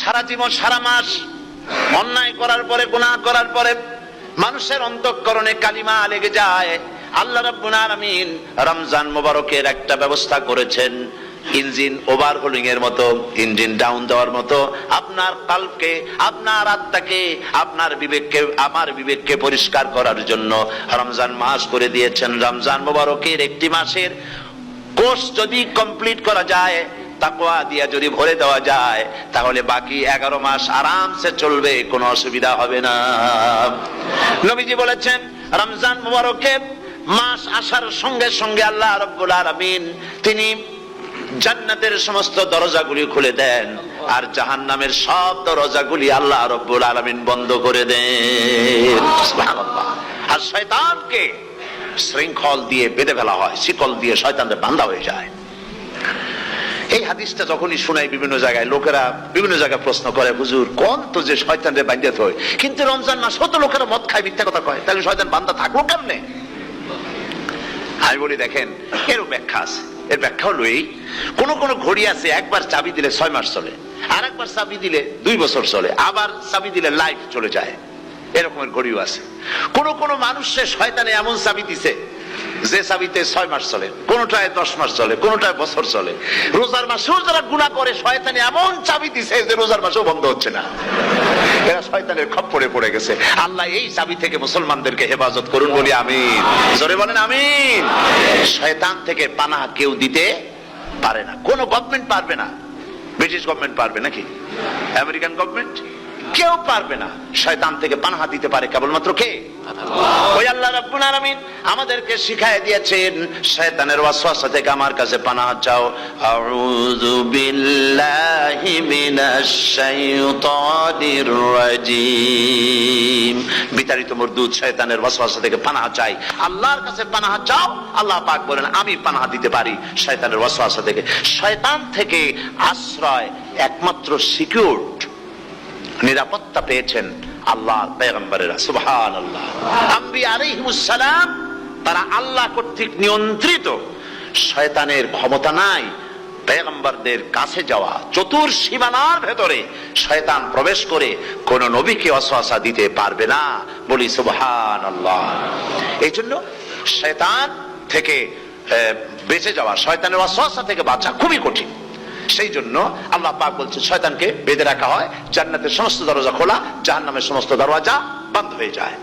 সারা জীবন সারা মাস অন্যায় করার পরে, গুনাহ করার পরে মানুষের অন্তঃকরণে কালিমা লেগে যায়। আল্লাহ রাব্বুল আলামিন রমজান মোবারকের একটা ব্যবস্থা করেছেন, ইঞ্জিন ওভারহোলিং এর মতো, ইঞ্জিন ডাউন দেওয়ার মতো আপনার কলবকে, আপনার আত্মাকে, আপনার বিবেককে, আমার বিবেককে পরিষ্কার করার জন্য রমজান মাস করে দিয়েছেন। রমজান মোবারকের একটি মাসের কোর্স যদি কমপ্লিট করা যায়, তাকওয়া দিয়া যদি ভরে দেওয়া যায়, তাহলে বাকি 11 মাস আরামসে চলবে, কোনো অসুবিধা হবে না। নবীজি বলেছেন রমজান মোবারকের মাস আসার সঙ্গে সঙ্গে আল্লাহ রাব্বুল আলামিন তিনি জান্নাতের সমস্ত দরজাগুলি খুলে দেন, আর জাহান্নামের সব দরজাগুলি আল্লাহ রাব্বুল আলামিন বন্ধ করে দেন। সুবহানাল্লাহ। আর শয়তানকে শৃঙ্খল দিয়ে বেঁধে ফেলা হয়, শিকল দিয়ে শয়তানদের বাঁধা হয়ে যায়। এই হাদিসটা যখনই শোনাই বিভিন্ন জায়গায় লোকেরা বিভিন্ন জায়গায় প্রশ্ন করে, হুজুর কোন তো যে শয়তানরে বাঁধতে হয়, কিন্তু রমজান মাস হতো লোকেরা মদ খায়, মিথ্যা কথা কয়, তাহলে শয়তান বাঁধা থাকলো কেমনে? আমি বলি দেখেন, এরও ব্যাখ্যা আছে। এর ব্যাখ্যা হলো এই, কোন কোন ঘড়ি আছে একবার চাবি দিলে 6 মাস চলে, আর একবার চাবি দিলে 2 বছর চলে, আবার চাবি দিলে লাইফ চলে যায়, এরকমের ঘড়িও আছে। কোন কোন মানুষের শয়তানে এমন চাবি দিছে যে চাবিতে 6 মাস চলে, কোনটায় 10 মাস চলে, কোনটায় বছর চলে। রোজার মাসেও যারা গুনাহ করে শয়তানে এমন চাবি দিছে যে রোজার মাসেও বন্ধ হচ্ছে না, এরা শয়তানের খপ্পরে পড়ে গেছে। আল্লাহ এই চাবি থেকে মুসলমানদেরকে হেফাজত করুন, বলি আমিন। জোরে বলেন আমিন। শয়তান থেকে পানাহ কেউ দিতে পারে না, কোন গভর্নমেন্ট পারবে না। ব্রিটিশ গভর্নমেন্ট পারবে নাকি? American government? কেউ পারবে না। শয়তান থেকে পানাহ দিতে পারে কেবলমাত্র কে? ওই আল্লাহ রাব্বুল আলামিন আমাদেরকে শিখায় দিয়েছেন, শয়তানের ওয়াসওয়াসা থেকে আমার কাছে পানাহ চাও। আউযু বিল্লাহি মিনাশ শাইতানির রাজিম। বিতাড়িত মরদুদ শয়তানের ওয়াসওয়াসা থেকে পানাহ চাই, আল্লাহর কাছে পানাহ চাও। আল্লাহ পাক বলেন আমি পানাহ দিতে পারি শয়তানের ওয়াসওয়াসা থেকে। শয়তান থেকে আশ্রয় একমাত্র সিকিউরড, নিরাপত্তা পেয়েছেন আল্লাহর পয়গম্বরেরা। সুবহানাল্লাহ। আম্বিয়া আলাইহিমুস সালাম তারা আল্লাহ কর্তৃক নিয়ন্ত্রিত, শয়তানের ক্ষমতা নাই পয়গম্বরদের কাছে যাওয়া। চতুর সীমানার ভেতরে শয়তান প্রবেশ করে কোন নবীকে ওয়াসওয়াসা দিতে পারবে না, বলি সুবহানাল্লাহ। এই জন্য শয়তান থেকে বেঁচে যাওয়া, শয়তানের ওয়াসওয়াসা থেকে বাঁচা খুবই কঠিন। সেই জন্য আল্লাহ পাক বলছেন শয়তানকে বেঁধে রাখা হয়, জান্নাতের সমস্ত দরজা খোলা, জাহান্নামের সমস্ত দরজা বন্ধ হয়ে যায়।